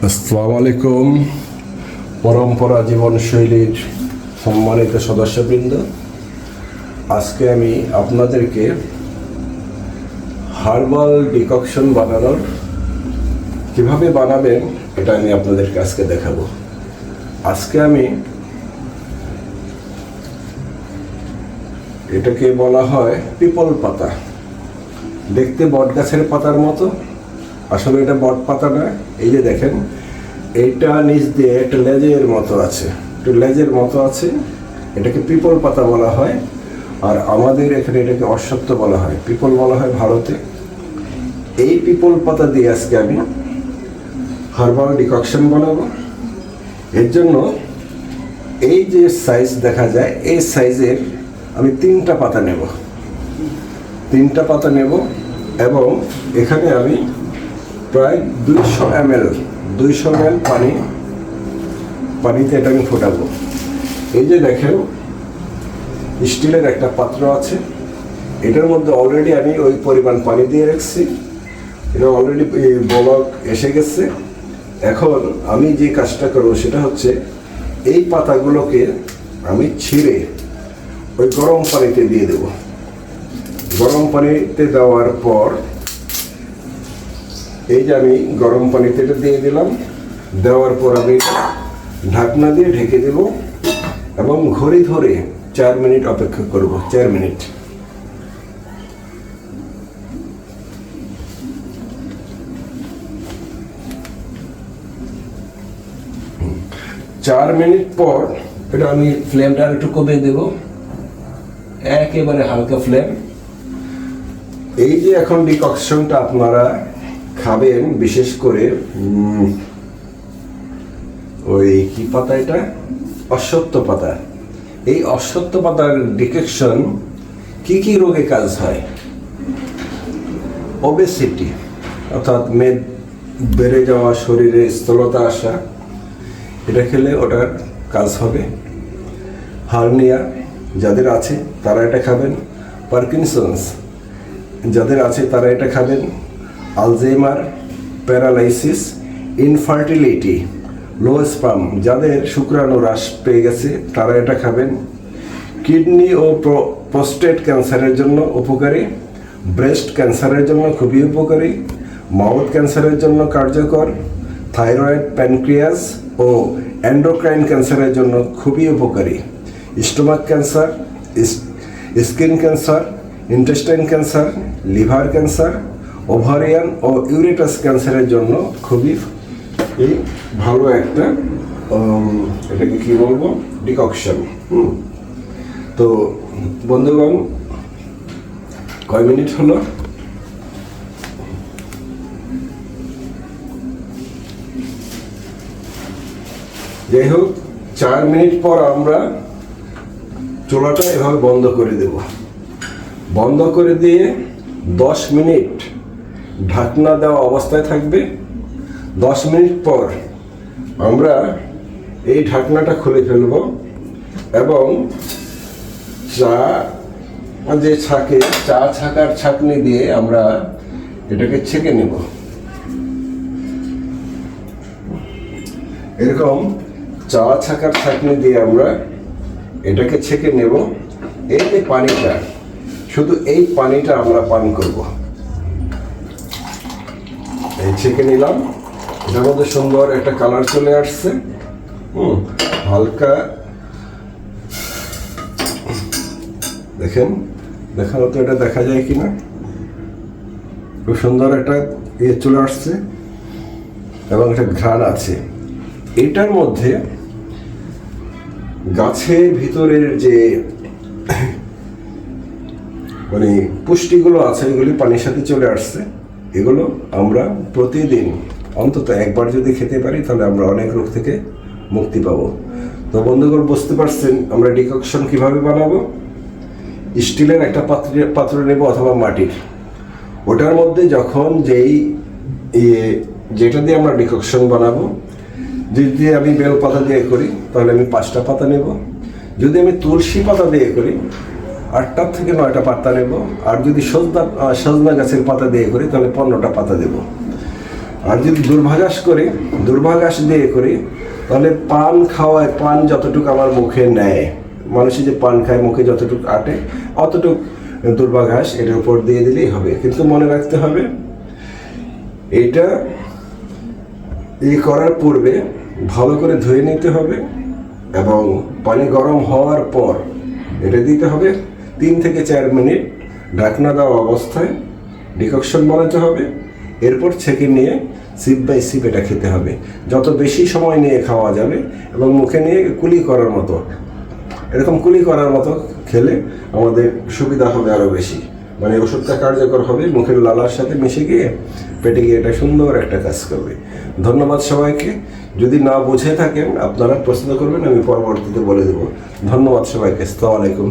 আসসালামু আলাইকুম। পরম্পরা জীবনশৈলীর সম্মানিত সদস্যবৃন্দ, আজকে আমি আপনাদেরকে হার্বাল ডিককশন বানানোর কিভাবে বানাবেন এটা আমি আপনাদেরকে আজকে দেখাবো। আজকে আমি এটাকে বলা হয় পিপল পাতা। দেখতে বট গাছের পাতার মতো, আসলে এটা বট পাতা না। এই যে দেখেন, এইটা নিচ দিয়ে একটা লেজের মতো আছে, একটু লেজের মতো আছে। এটাকে পিপল পাতা বলা হয়, আর আমাদের এখানে এটাকে অশ্বত্থ বলা হয়, পিপল বলা হয় ভারতে। এই পিপল পাতা দিয়ে আজকে আমি হার্বাল ডিককশন বানাবো। এর জন্য এই যে সাইজ দেখা যায়, এই সাইজের আমি তিনটা পাতা নেব এবং এখানে আমি প্রায় 200 ml পানিতে এটা আমি ফোটাবো। এই যে দেখেন, স্টিলের একটা পাত্র আছে, এটার মধ্যে অলরেডি আমি ওই পরিমাণ পানি দিয়ে রাখছি। এটা অলরেডি বলক এসে গেছে। এখন আমি যে কাজটা করবো সেটা হচ্ছে, এই পাতাগুলোকে আমি ছিঁড়ে ওই গরম পানিতে দিয়ে দেব। গরম পানিতে দেওয়ার পর এই যে আমি গরম পানিতে এটা দিয়ে দিলাম। দেওয়ার পর আমি ঢাকনা দিয়ে ঢেকে দেব এবং ঘড়ি ধরে 4 মিনিট অপেক্ষা করব। 4 মিনিট। চার মিনিট পর এটা আমি ফ্লেমটা একটু কমিয়ে দেব, একেবারে হালকা ফ্লেম। এই যে এখন ডিককশনটা আপনারা খাবেন, বিশেষ করে ওই কি পাতা, এটা অশ্বত্থ পাতা। এই অশ্বত্থ পাতার ডিককশন কি কি রোগে কাজ হয়? ওবেসিটি অর্থাৎ মেদ বেড়ে যাওয়া, শরীরে স্থূলতা আসা, এটা খেলে ওটার কাজ হবে। হার্নিয়া যাদের আছে তারা এটা খাবেন। পার্কিনসন্স যাদের আছে তারা এটা খাবেন। আলজেইমার, প্যারালাইসিস, ইনফার্টিলিটি, লো স্পার্ম যাদের শুক্রাণু হ্রাস পেয়ে গেছে তারা এটা খাবেন। কিডনি ও প্রোস্টেট ক্যান্সারের জন্য উপকারী, ব্রেস্ট ক্যান্সারের জন্য খুবই উপকারী, মাউথ ক্যান্সারের জন্য কার্যকর, থাইরয়েড, প্যানক্রিয়াস ও এন্ডোক্রাইন ক্যান্সারের জন্য খুবই উপকারী, stomach cancer, skin cancer, intestine cancer, liver cancer, ovarian ও ইউরেটাস ক্যান্সারের জন্য খুবই ভালো একটা এটাকে কি বলবো, ডিককশন। তো বন্ধুগণ, কয় মিনিট হলো? যাই হোক, 4 মিনিট পর আমরা চুলাটা এভাবে বন্ধ করে দেব। বন্ধ করে দিয়ে 10 মিনিট ঢাকনা দেওয়া অবস্থায় থাকবে। 10 মিনিট পর আমরা এই ঢাকনাটা খুলে ফেলব এবং চা ছাকার ছাঁকনি দিয়ে আমরা এটাকে ছেঁকে নেব। এরকম চা ছাকার ছাঁকনি দিয়ে আমরা এটাকে ছেঁকে নেব। এই যে পানিটা, শুধু এই পানিটা আমরা পান করব। এই ছেঁকে নিলাম, এটার মধ্যে সুন্দর একটা কালার চলে আসছে। হালকা দেখেন, দেখানো তো এটা দেখা যায় কিনা, খুব সুন্দর একটা চলে আসছে এবং একটা ঘ্রাণ আছে। এটার মধ্যে গাছের ভিতরের যে মানে পুষ্টিগুলো আছে, এগুলি পানির সাথে চলে আসছে। এগুলো আমরা প্রতিদিন অন্তত একবার যদি খেতে পারি, তাহলে আমরা অনেক রোগ থেকে মুক্তি পাবো। তো বন্ধুগণ, বুঝতে পারছেন আমরা ডিককশন কিভাবে বানাবো। স্টিলের একটা পাত্র নেব অথবা মাটির। ওটার মধ্যে যখন যেটা দিয়ে আমরা ডিককশন বানাবো, যদি আমি বেল পাতা দিয়ে করি তাহলে আমি 5টা পাতা নেব। যদি আমি তুলসী পাতা দিয়ে করি 8টা থেকে 9টা পাতা নেব। আর যদি সজনা গাছের পাতা দিয়ে করি তাহলে 15টা পাতা দেব। আর যদি দুর্ভাগাস দিয়ে করি, তাহলে পান খাওয়ায়, পান যতটুকু আমার মুখে নেয়, মানুষই যে পান খায় মুখে যতটুকু আটে অতটুক দুর্ভাগাস এটার উপর দিয়ে দিলেই হবে। কিন্তু মনে রাখতে হবে, এটা করার পূর্বে ভালো করে ধুয়ে নিতে হবে এবং পানি গরম হওয়ার পর এটা দিতে হবে 3 থেকে 4 মিনিট ঢাকনা দেওয়া অবস্থায় ডিককশন বানাতে হবে। এরপর ছেঁকে নিয়ে সিপ বাই সিপ এটা খেতে হবে, যত বেশি সময় নিয়ে খাওয়া যাবে এবং মুখে নিয়ে কুলি করার মতো, এরকম কুলি করার মতো খেলে আমাদের সুবিধা হবে আরও বেশি। মানে ওষুধটা কার্যকর হবে, মুখের লালার সাথে মিশে গিয়ে পেটে গিয়ে এটা সুন্দর একটা কাজ করবে। ধন্যবাদ সবাইকে। যদি না বুঝে থাকেন আপনারা প্রশ্ন করবেন, আমি পরবর্তীতে বলে দেবো। ধন্যবাদ সবাইকে। আসসালামু আলাইকুম।